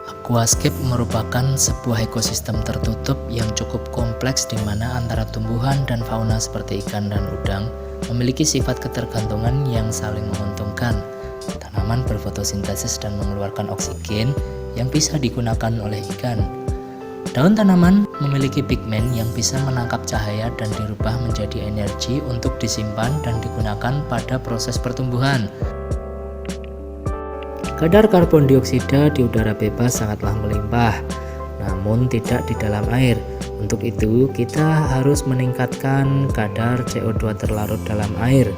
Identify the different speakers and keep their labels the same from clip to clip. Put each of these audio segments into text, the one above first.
Speaker 1: Aquascape merupakan sebuah ekosistem tertutup yang cukup kompleks di mana antara tumbuhan dan fauna seperti ikan dan udang memiliki sifat ketergantungan yang saling menguntungkan. Tanaman berfotosintesis dan mengeluarkan oksigen yang bisa digunakan oleh ikan. Daun tanaman memiliki pigmen yang bisa menangkap cahaya dan dirubah menjadi energi untuk disimpan dan digunakan pada proses pertumbuhan. Kadar karbon dioksida di udara bebas sangatlah melimpah, namun tidak di dalam air. Untuk itu, kita harus meningkatkan kadar CO2 terlarut dalam air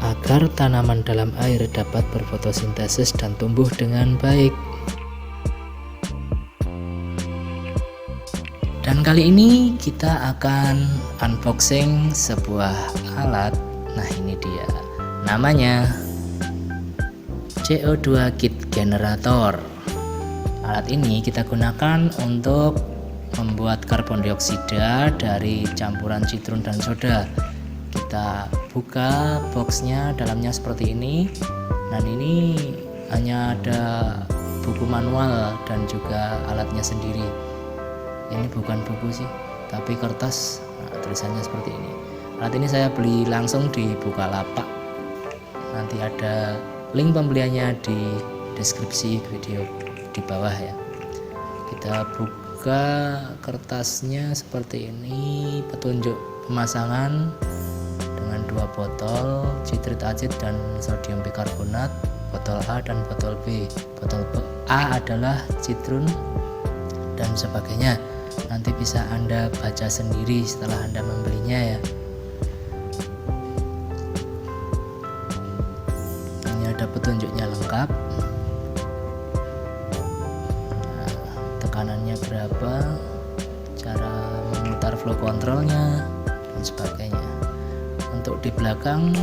Speaker 1: agar tanaman dalam air dapat berfotosintesis dan tumbuh dengan baik. Dan kali ini kita akan unboxing sebuah alat. Nah, ini dia. Namanya CO2 Kit Generator. Alat ini kita gunakan untuk membuat karbon dioksida dari campuran citrum dan soda. Kita buka boxnya, dalamnya seperti ini. Dan ini hanya ada buku manual dan juga alatnya sendiri. Ini bukan buku sih, tapi kertas. Nah, tulisannya seperti ini. Alat ini saya beli langsung di Bukalapak. Nanti ada link pembeliannya di deskripsi video di bawah ya. Kita buka kertasnya seperti ini, petunjuk pemasangan dengan 2 botol citrit acid dan sodium bikarbonat, botol A dan botol B. Botol A adalah citrum dan sebagainya. Nanti bisa Anda baca sendiri setelah Anda membelinya ya. Ada petunjuknya lengkap. Nah, tekanannya berapa, cara memutar flow controlnya dan sebagainya. Untuk di belakang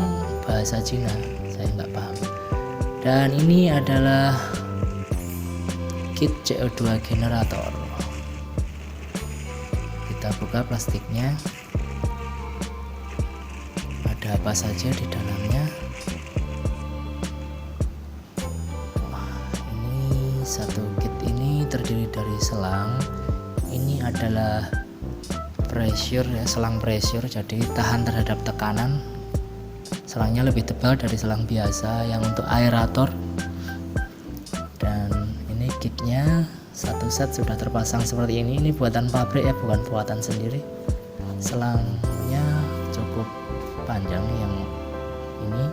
Speaker 1: bahasa Cina, saya nggak paham. Dan ini adalah kit CO2 generator. Kita buka plastiknya. Ada apa saja di dalamnya? Satu kit ini terdiri dari selang. Ini adalah pressure ya, selang pressure, jadi tahan terhadap tekanan. Selangnya lebih tebal dari selang biasa yang untuk aerator. Dan ini kitnya satu set sudah terpasang seperti ini. Ini buatan pabrik ya, bukan buatan sendiri. Selangnya cukup panjang yang ini.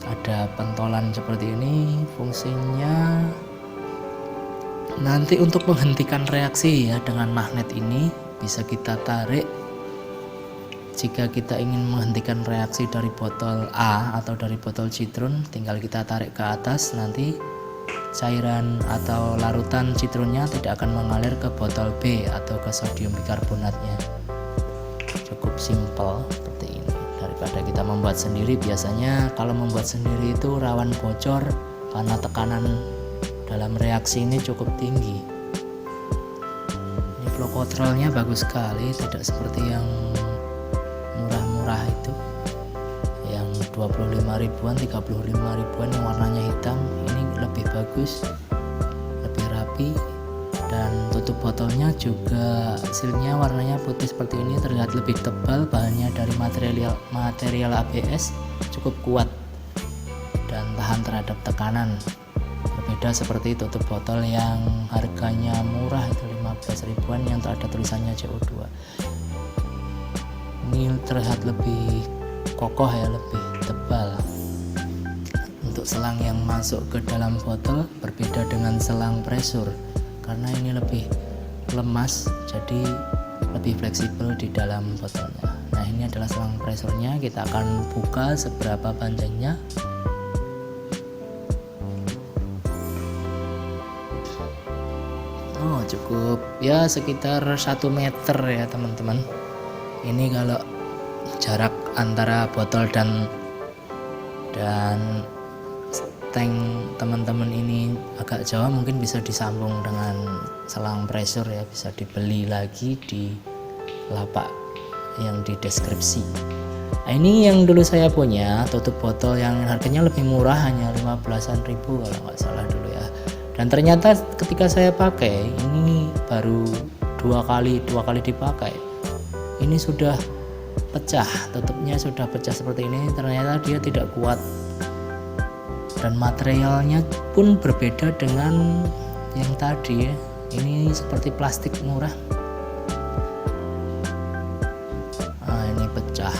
Speaker 1: Ada pentolan seperti ini. Fungsinya nanti untuk menghentikan reaksi ya, dengan magnet ini bisa kita tarik. Jika kita ingin menghentikan reaksi dari botol A atau dari botol citrum, tinggal kita tarik ke atas, nanti cairan atau larutan citrumnya tidak akan mengalir ke botol B atau ke sodium bikarbonatnya. Cukup simpel seperti ini. Daripada kita membuat sendiri, biasanya kalau membuat sendiri itu rawan bocor karena tekanan dalam reaksi ini cukup tinggi. Ini flow controlnya bagus sekali, tidak seperti yang murah-murah itu, yang 25 ribuan, 35 ribuan yang warnanya hitam. Ini lebih bagus, lebih rapi, dan tutup botolnya juga silnya warnanya putih seperti ini, terlihat lebih tebal. Bahannya dari material ABS, cukup kuat dan tahan terhadap tekanan. Berbeda seperti tutup botol yang harganya murah itu 15 ribuan yang ada tulisannya CO2. Ini terlihat lebih kokoh ya, lebih tebal. Untuk selang yang masuk ke dalam botol berbeda dengan selang pressure, karena ini lebih lemas, jadi lebih fleksibel di dalam botolnya. Nah, ini adalah selang pressurnya. Kita akan buka seberapa panjangnya. Oh, cukup ya, sekitar 1 meter ya teman-teman. Ini kalau jarak antara botol dan tank teman-teman ini agak jauh, mungkin bisa disambung dengan selang pressure ya, bisa dibeli lagi di lapak yang di deskripsi. Nah, ini yang dulu saya punya tutup botol yang harganya lebih murah, hanya 15.000 kalau nggak salah dulu ya. Dan ternyata ketika saya pakai ini baru dua kali dipakai, ini sudah pecah, tutupnya sudah pecah seperti ini. Ternyata dia tidak kuat dan materialnya pun berbeda dengan yang tadi ya. Ini seperti plastik murah. Ini pecah,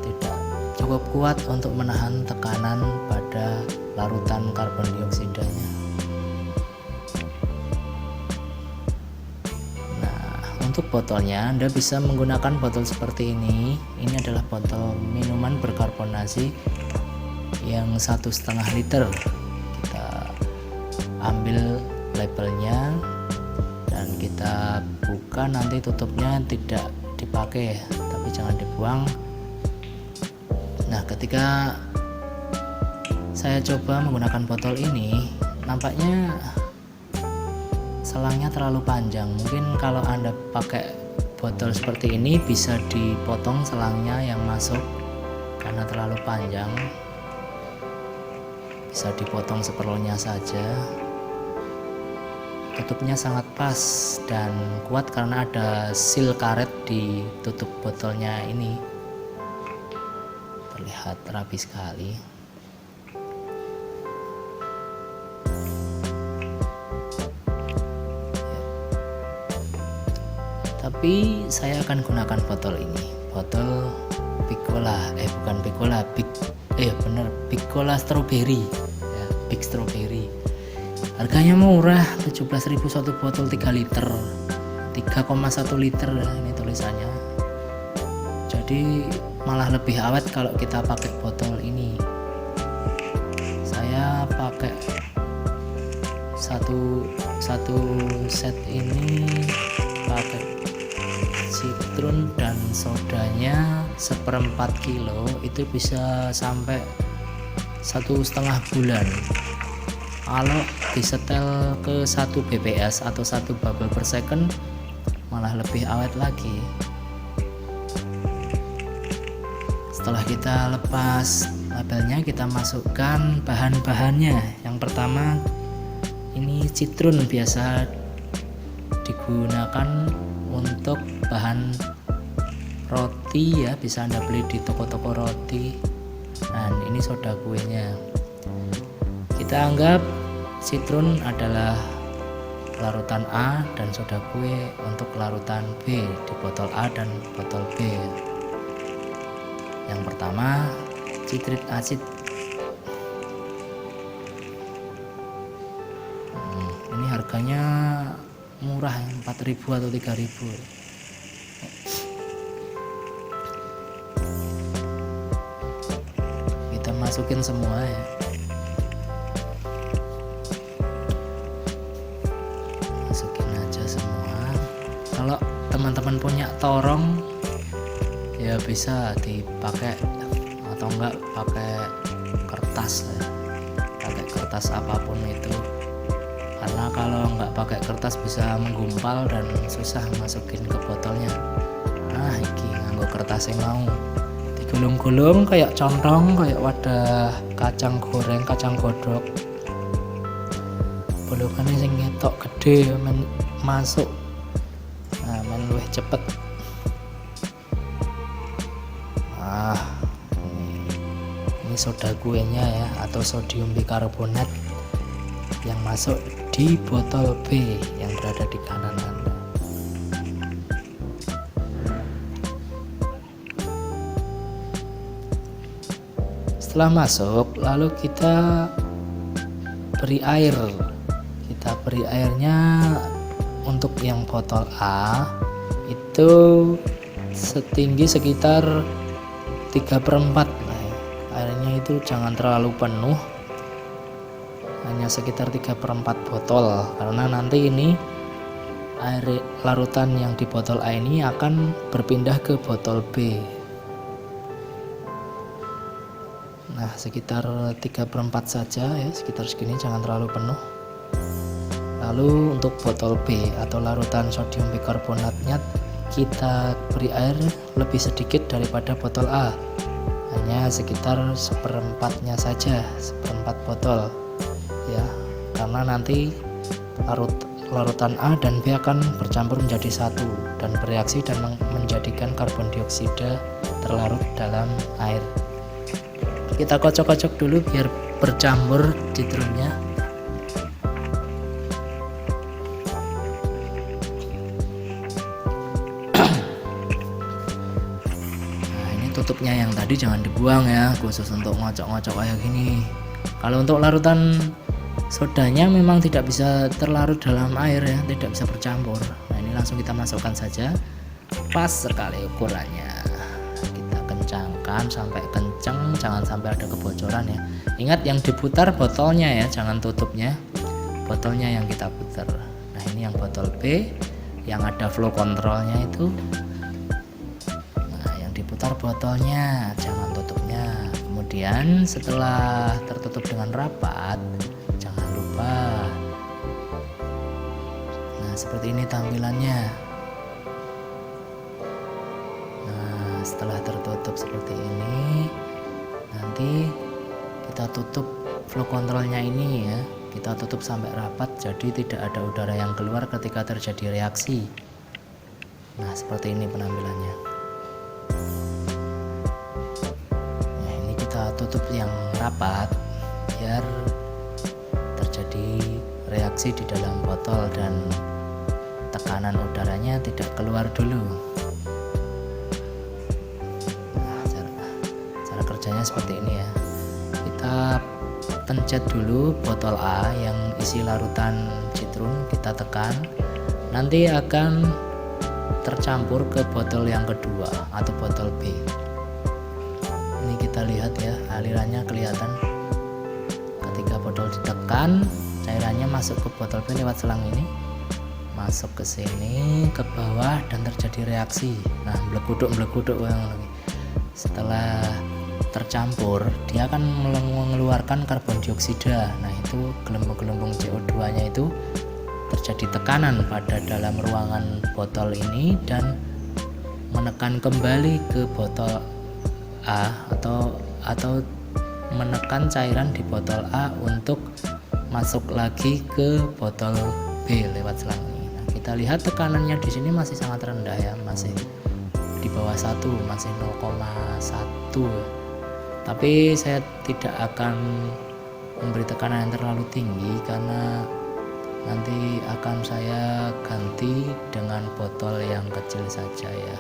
Speaker 1: tidak cukup kuat untuk menahan tekanan pada larutan karbon dioksidanya. Untuk botolnya Anda bisa menggunakan botol seperti ini. Ini adalah botol minuman berkarbonasi yang 1,5 liter. Kita ambil labelnya dan kita buka, nanti tutupnya tidak dipakai tapi jangan dibuang. Nah, ketika saya coba menggunakan botol ini, nampaknya selangnya terlalu panjang. Mungkin kalau Anda pakai botol seperti ini bisa dipotong selangnya yang masuk karena terlalu panjang. Bisa dipotong seperlunya saja. Tutupnya sangat pas dan kuat karena ada seal karet di tutup botolnya ini. Terlihat rapi sekali. Tapi saya akan gunakan botol ini, botol Bicola, bukan Bicola, Bicola strawberry ya, Big Strawberry. Harganya murah, 17.000 satu botol 3 liter, 3,1 liter ini tulisannya. Jadi malah lebih awet kalau kita pakai botol ini. Saya pakai satu set ini, pakai citrun dan sodanya 1/4 kilo, itu bisa sampai 1,5 bulan. Kalau disetel ke 1 bps atau 1 bubble per second malah lebih awet lagi. Setelah kita lepas labelnya, kita masukkan bahan-bahannya. Yang pertama ini citrun, biasa digunakan untuk bahan roti ya, bisa Anda beli di toko-toko roti. Dan ini soda kuenya. Kita anggap citrun adalah larutan A dan soda kue untuk larutan B di botol A dan botol B. Yang pertama citric acid. Ini harganya murah, 4.000 atau 3.000. Kita masukin semua ya. Masukin aja semua. Kalau teman-teman punya torong ya bisa dipakai, atau enggak pakai kertas ya. Pakai kertas apapun itu. Karena kalau nggak pakai kertas bisa menggumpal dan susah masukin ke botolnya. Nah, iki nganggo kertas yang mau digulung-gulung kayak contong, kayak wadah kacang goreng, kacang godok. Bolongannya sing ngetok gede masuk. Nah, luwih cepet. Ini soda kuenya ya, atau sodium bikarbonat yang masuk di botol B yang berada di kanan Anda. Setelah masuk, lalu kita beri air. Kita beri airnya untuk yang botol A itu setinggi sekitar 3/4. Airnya itu jangan terlalu penuh, hanya sekitar 3/4 botol, karena nanti ini air larutan yang di botol A ini akan berpindah ke botol B. Nah, sekitar 3/4 saja ya, sekitar segini, jangan terlalu penuh. Lalu untuk botol B atau larutan sodium bikarbonatnya kita beri air lebih sedikit daripada botol A, hanya sekitar 1/4-nya saja, 1/4 botol ya. karena nanti larutan A dan B akan bercampur menjadi satu dan bereaksi dan menjadikan karbon dioksida terlarut dalam air. Kita kocok-kocok dulu biar bercampur citrunnya. Nah, ini tutupnya yang tadi jangan dibuang ya, khusus untuk ngocok-ngocok kayak gini. Kalau untuk larutan sodanya memang tidak bisa terlarut dalam air ya, tidak bisa bercampur. Nah, ini langsung kita masukkan saja, pas sekali ukurannya. Kita kencangkan sampai kencang, jangan sampai ada kebocoran ya. Ingat yang diputar botolnya ya, jangan tutupnya, botolnya yang kita putar. Nah, ini yang botol B yang ada flow controlnya itu. Nah, yang diputar botolnya, jangan tutupnya. Kemudian setelah tertutup dengan rapat, nah seperti ini tampilannya. Nah, setelah tertutup seperti ini, nanti kita tutup flow controlnya ini ya, kita tutup sampai rapat, jadi tidak ada udara yang keluar ketika terjadi reaksi. Nah, seperti ini penampilannya. Nah, ini kita tutup yang rapat biar terjadi reaksi di dalam botol dan tekanan udaranya tidak keluar dulu. Nah, cara kerjanya seperti ini ya. Kita pencet dulu botol A yang isi larutan citrun, kita tekan, nanti akan tercampur ke botol yang kedua atau botol B. Ini kita lihat ya, alirannya kelihatan. Ketika botol ditekan, cairannya masuk ke botol B lewat selang ini, masuk ke sini, ke bawah, dan terjadi reaksi. Nah, mleguduk lagi. Setelah tercampur, dia akan mengeluarkan karbon dioksida. Nah, itu gelembung-gelembung CO2-nya itu terjadi tekanan pada dalam ruangan botol ini dan menekan kembali ke botol A atau menekan cairan di botol A untuk masuk lagi ke botol B lewat selang ini. Nah, kita lihat tekanannya di sini masih sangat rendah ya, masih di bawah 1, masih 0,1. Tapi saya tidak akan memberi tekanan yang terlalu tinggi karena nanti akan saya ganti dengan botol yang kecil saja ya.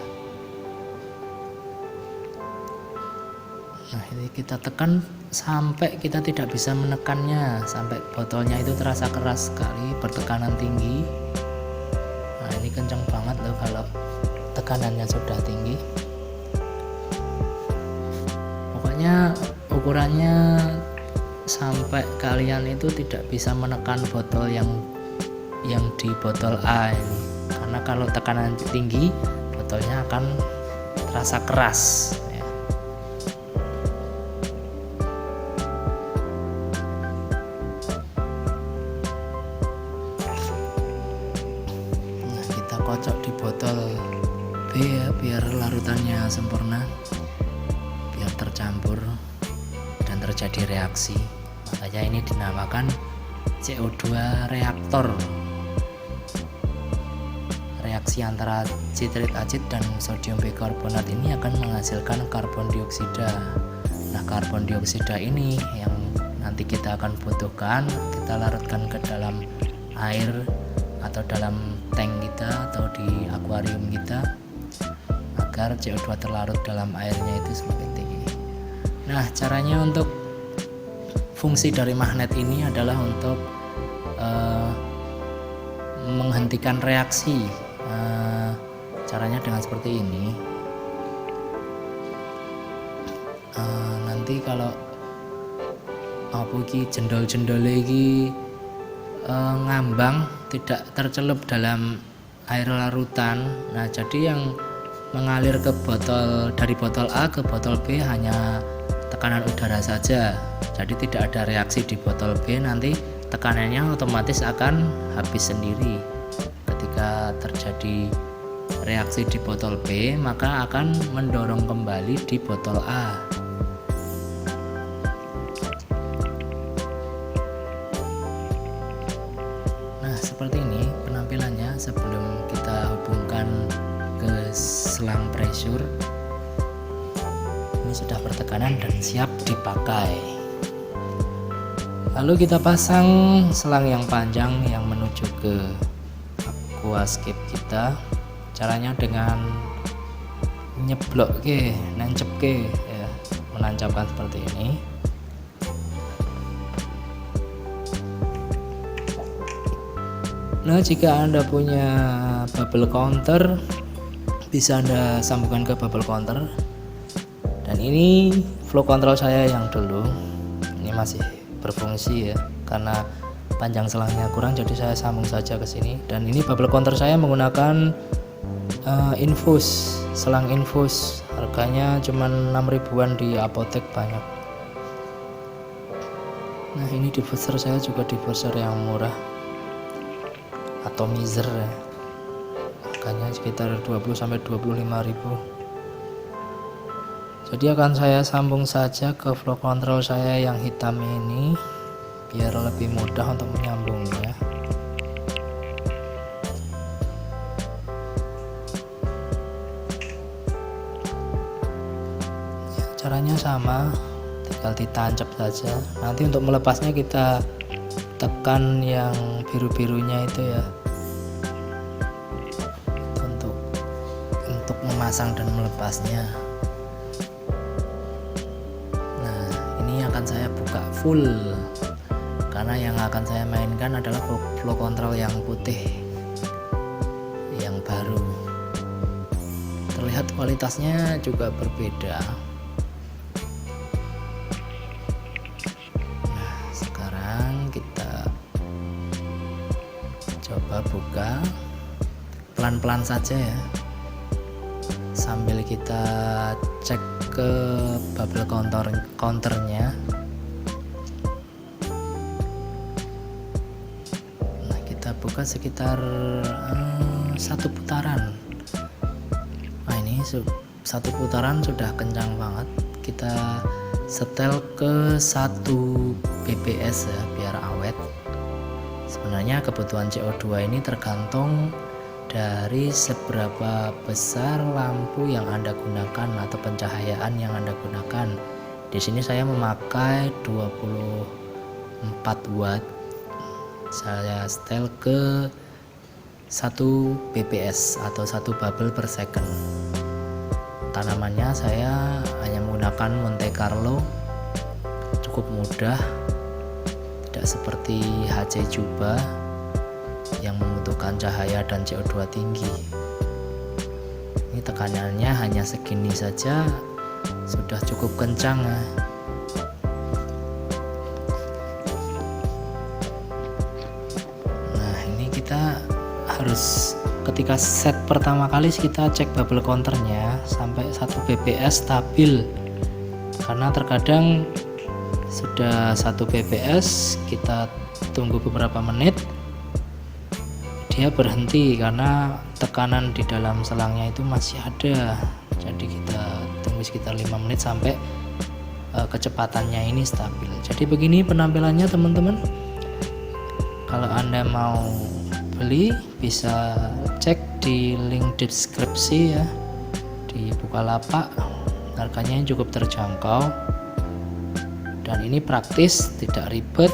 Speaker 1: Nah, ini kita tekan sampai kita tidak bisa menekannya, sampai botolnya itu terasa keras sekali, bertekanan tinggi. Nah, ini kencang banget loh kalau tekanannya sudah tinggi. Pokoknya ukurannya sampai kalian itu tidak bisa menekan botol yang di botol A ini, karena kalau tekanan tinggi botolnya akan terasa keras. Kocok di botol B ya, biar larutannya sempurna, biar tercampur dan terjadi reaksi. Makanya ini dinamakan CO2 reaktor. Reaksi antara sitrit acid dan sodium bikarbonat ini akan menghasilkan karbon dioksida. Nah, karbon dioksida ini yang nanti kita akan butuhkan, kita larutkan ke dalam air atau dalam tank kita atau di akuarium kita agar CO2 terlarut dalam airnya itu semakin tinggi. Nah, caranya untuk fungsi dari magnet ini adalah untuk menghentikan reaksi. Caranya dengan seperti ini. Nanti kalau apa iki jendol-jendol iki ngambang, tidak tercelup dalam air larutan. Nah, jadi yang mengalir ke botol, dari botol A ke botol B hanya tekanan udara saja, jadi tidak ada reaksi di botol B. Nanti tekanannya otomatis akan habis sendiri. Ketika terjadi reaksi di botol B, maka akan mendorong kembali di botol A. Nah, seperti ini penampilannya sebelum kita hubungkan ke selang pressure. Ini sudah bertekanan dan siap dipakai. Lalu kita pasang selang yang panjang yang menuju ke aquascape kita. Caranya dengan nyeblok nancep ya, menancapkan seperti ini. Nah, jika Anda punya bubble counter, bisa Anda sambungkan ke bubble counter. Dan ini flow control saya yang dulu, ini masih berfungsi ya, karena panjang selangnya kurang, jadi saya sambung saja ke sini. Dan ini bubble counter saya menggunakan infus, selang infus, harganya cuma 6 ribuan di apotek banyak. Nah, ini diffuser saya juga diffuser yang murah, atomizer ya, harganya sekitar 20-25 ribu. Jadi akan saya sambung saja ke flow control saya yang hitam ini biar lebih mudah untuk menyambungnya. Ya, caranya sama, tinggal ditancap saja. Nanti untuk melepasnya kita tekan yang biru-birunya itu ya, untuk memasang dan melepasnya. Nah, ini akan saya buka full karena yang akan saya mainkan adalah flow control yang putih yang baru. Terlihat kualitasnya juga berbeda. Kita coba buka pelan-pelan saja ya, sambil kita cek ke bubble counternya. Nah, kita buka sekitar 1 putaran. Nah, ini 1 putaran sudah kencang banget. Kita setel ke 1 bps ya, biar awet. Sebenarnya kebutuhan CO2 ini tergantung dari seberapa besar lampu yang Anda gunakan atau pencahayaan yang Anda gunakan. Di sini saya memakai 24 watt. Saya setel ke 1 bps atau 1 bubble per second. Tanamannya saya hanya menggunakan Monte Carlo, cukup mudah, tidak seperti HC Juba yang membutuhkan cahaya dan CO2 tinggi. Ini tekanannya hanya segini saja sudah cukup kencang ya. Nah, ini kita harus, ketika set pertama kali kita cek bubble counternya sampai 1 bps stabil, karena terkadang sudah 1 bps kita tunggu beberapa menit dia berhenti karena tekanan di dalam selangnya itu masih ada. Jadi kita tunggu sekitar 5 menit sampai kecepatannya ini stabil. Jadi begini penampilannya teman-teman. Kalau Anda mau beli bisa cek di link deskripsi ya, di Bukalapak. Harganya cukup terjangkau dan ini praktis, tidak ribet.